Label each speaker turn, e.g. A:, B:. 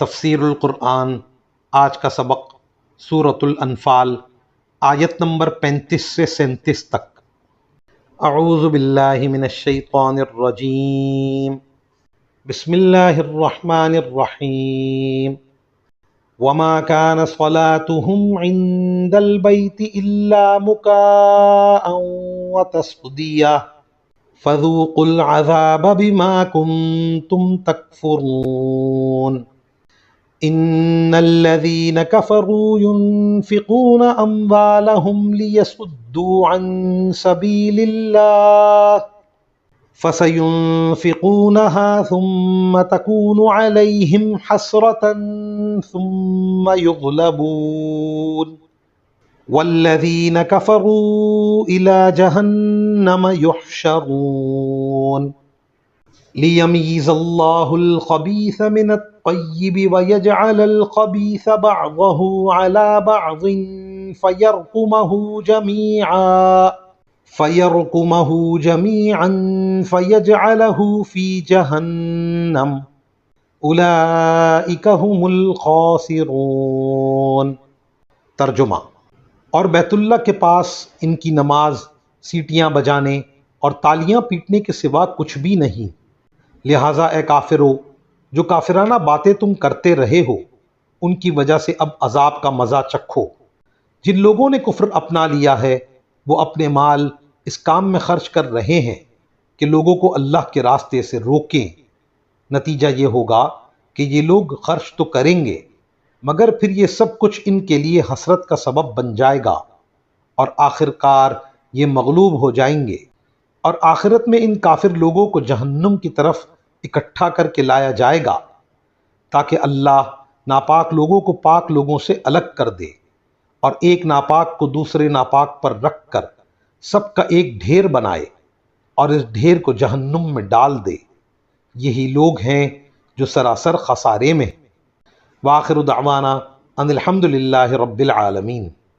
A: تفسیر القرآن آج کا سبق سورۃ الانفال آیت نمبر 35 سے 37 تک۔ اعوذ باللہ من الشیطان الرجیم، بسم اللہ الرحمن الرحیم۔ وما كان صلاتهم عند البيت إلا مكاء وتصديا فذوقوا العذاب بما كنتم تكفرون۔ ان الذين كفروا ينفقون اموالهم ليصدوا عن سبيل الله فسينفقونها ثم تكون عليهم حسرة ثم يغلبون والذين كفروا إلى جهنم يحشرون ليميز الله الخبيث من الطيب ويجعل الخبيث بعضه على بعض فيركمه جميعا فيجعله في جهنم أولئك هم الخاسرون۔ ترجمہ: اور بیت اللہ کے پاس ان کی نماز سیٹیاں بجانے اور تالیاں پیٹنے کے سوا کچھ بھی نہیں، لہٰذا اے کافرو، جو کافرانہ باتیں تم کرتے رہے ہو ان کی وجہ سے اب عذاب کا مزہ چکھو۔ جن لوگوں نے کفر اپنا لیا ہے وہ اپنے مال اس کام میں خرچ کر رہے ہیں کہ لوگوں کو اللہ کے راستے سے روکیں۔ نتیجہ یہ ہوگا کہ یہ لوگ خرچ تو کریں گے مگر پھر یہ سب کچھ ان کے لیے حسرت کا سبب بن جائے گا اور آخر کار یہ مغلوب ہو جائیں گے، اور آخرت میں ان کافر لوگوں کو جہنم کی طرف اکٹھا کر کے لایا جائے گا تاکہ اللہ ناپاک لوگوں کو پاک لوگوں سے الگ کر دے اور ایک ناپاک کو دوسرے ناپاک پر رکھ کر سب کا ایک ڈھیر بنائے اور اس ڈھیر کو جہنم میں ڈال دے۔ یہی لوگ ہیں جو سراسر خسارے میں۔ وآخر دعوانا ان الحمد للہ رب العالمین۔